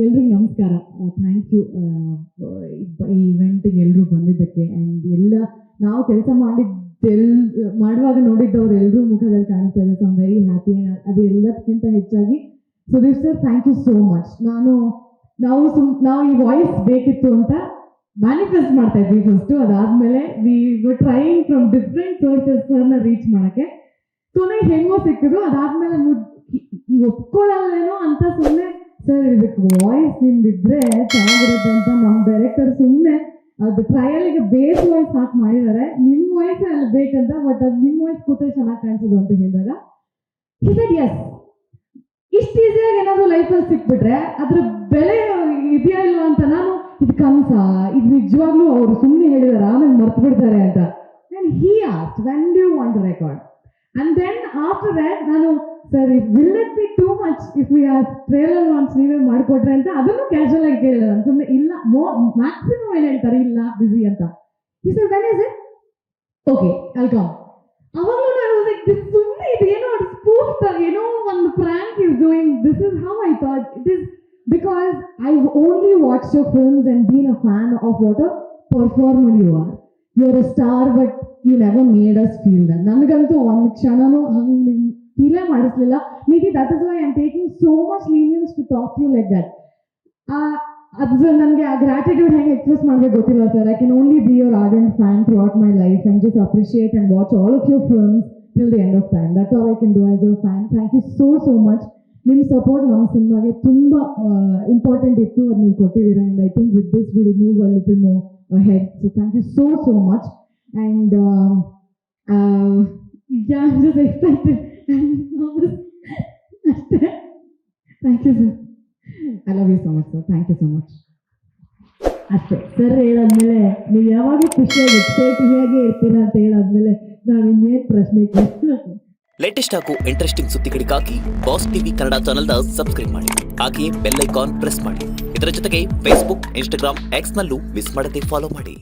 ಎಲ್ರಿಗೂ ನಮಸ್ಕಾರ. Thank you ಈ ಇವೆಂಟಿಗೆ ಎಲ್ಲರೂ ಬಂದಿದ್ದಕ್ಕೆ. ಆ್ಯಂಡ್ ಎಲ್ಲ ನಾವು ಕೆಲಸ ಮಾಡುವಾಗ ನೋಡಿದ್ದವ್ರು ಎಲ್ಲರೂ ಮುಖದಲ್ಲಿ ಕಾಣ್ತಾ ಇದೆ. So I'm very happy. ಅದು ಎಲ್ಲದಕ್ಕಿಂತ ಹೆಚ್ಚಾಗಿ Sudeep sir, thank you so much. ನಾವು ಈ ವಾಯ್ಸ್ ಬೇಕಿತ್ತು ಅಂತ ಮ್ಯಾನಿಫೆಸ್ಟ್ ಮಾಡ್ತಾ ಇದ್ವಿ ಫಸ್ಟು. ಅದಾದಮೇಲೆ we were trying from different ಸೋರ್ಸಸ್ನ ರೀಚ್ ಮಾಡೋಕ್ಕೆ. ಕೊನೆಗೆ ಹೆಂಗೋ ಸಿಕ್ಕಿದ್ರು. ಅದಾದಮೇಲೆ ಒಪ್ಕೊಳ್ಳಲ್ಲೇನೋ ಅಂತ ಸುಮ್ಮನೆ ಸರ್ ಇದಕ್ಕೆ ವಾಯ್ಸ್ ನಿಮ್ದಿದ್ರೆ ಚೆನ್ನಾಗಿರುತ್ತೆ ಅಂತ ನಮ್ಮ ಡೈರೆಕ್ಟರ್ ಸುಮ್ಮನೆ ಅದು ಟ್ರಯಲ್ಗೆ ಬೇಸ್ ವಾಯ್ಸ್ ಹಾಕಿ ಮಾಡಿದ್ದಾರೆ. ನಿಮ್ಮ ವಾಯ್ಸ್ ಅಲ್ಲಿ ಬೇಕಂತ, ಬಟ್ ಅದು ನಿಮ್ಮ ವಾಯ್ಸ್ ಕೂತೇ ಚೆನ್ನಾಗಿ ಕಾಣಿಸೋದು ಅಂತ ಹೇಳಿದಾಗ ಎಸ್, ಇಷ್ಟು ಈಸಿಯಾಗಿ ಏನಾದರೂ ಲೈಫಲ್ಲಿ ಸಿಕ್ಬಿಟ್ರೆ ಅದ್ರ ಬೆಲೆ ಇದೆಯಾ ಇಲ್ವಾ ಅಂತ ನಾನು ಇದು ಕನಸ, ಇದು ನಿಜವಾಗ್ಲೂ ಅವರು ಸುಮ್ಮನೆ ಹೇಳಿದಾರೆ ಆಮೇಲೆ ಮರ್ತು ಬಿಡ್ತಾರೆ ಅಂತ. And he asked when do you want to record. And then after that ನಾನು sir will it be too much if we are trailer launch ನೀವೇ ಮಾಡಿಕೊಟ್ರೆ ಅಂತ ಅದನ್ನು ಕ್ಯಾಶುವಲ್ ಆಗಿ ಕೇಳಿಲ್ಲ. ಸುಮ್ಮನೆ ಇಲ್ಲ, ಮ್ಯಾಕ್ಸಿಮಮ್ ಏನು ಹೇಳ್ತಾರೆ ಇಲ್ಲ ಬಿಸಿ ಅಂತ. ಈ sir when is it okay I'll come. ಅವಾಗಲೂ ನಾನು ಸುಮ್ಮನೆ ಇದೇನೋ ಸ್ಪೂಫ್ ಏನೋ ಒಂದು prank is doing. This is how I thought it is, because I only watch your films and been a fan of what a performer you are. You are a star but you never made us feel that. ನನಗಂತೂ ಒಂದು ಕ್ಷಣನೂ ಹಂಗೆ ಫೀಲೇ ಮಾಡಿಸ್ಲಿಲ್ಲ. Maybe that is why I am taking so much lenience to talk to you like that. ಅದು ನನಗೆ ಆ gratitude ಹೆಂಗೆ ಎಕ್ಸ್ಪ್ರೆಸ್ ಮಾಡಬೇಕು ಗೊತ್ತಿಲ್ಲ ಸರ್. I can only be your ardent fan throughout my life and just appreciate and watch all of your films till the end of time. That's all I can do as your fan. Thank you so much. ನಿಮ್ಮ support ನಮ್ಮ ಸಿನಿಮಾಗೆ ತುಂಬ important ಇತ್ತು, ಅದು ನೀವು ಕೊಟ್ಟಿದ್ದೀರಾ. And I think with this will move a little more ahead. So thank you so much. And yeah, I'm just excited and nervous. ಅಷ್ಟೇ. Thank you sir. I love you so much sir. Thank you so much. ಅಷ್ಟೇ sir ಹೇಳಾದ್ಮೇಲೆ ನೀವು ಯಾವಾಗ ಖುಷಿಯಾಗಿ exciting ಇರ್ತೀರಾ ಅಂತ ಹೇಳಾದ್ಮೇಲೆ ನಾವು ಇನ್ನೇನು ಪ್ರಶ್ನೆ ಕೇಳ್ತೀವಿ. ಲೇಟೆಸ್ಟ್ ಹಾಗೂ ಇಂಟ್ರೆಸ್ಟಿಂಗ್ ಸುದ್ದಿಗಳಿಗಾಗಿ ಬಾಸ್ ಟಿವಿ ಕನ್ನಡ ಚಾನೆಲ್ನ ಸಬ್ಸ್ಕ್ರೈಬ್ ಮಾಡಿ. ಹಾಗೆಯೇ ಬೆಲ್ ಐಕಾನ್ ಪ್ರೆಸ್ ಮಾಡಿ. ಇದರ ಜೊತೆಗೆ ಫೇಸ್ಬುಕ್, ಇನ್ಸ್ಟಾಗ್ರಾಮ್, ಎಕ್ಸ್ ನಲ್ಲೂ ಮಿಸ್ ಮಾಡದೆ ಫಾಲೋ ಮಾಡಿ.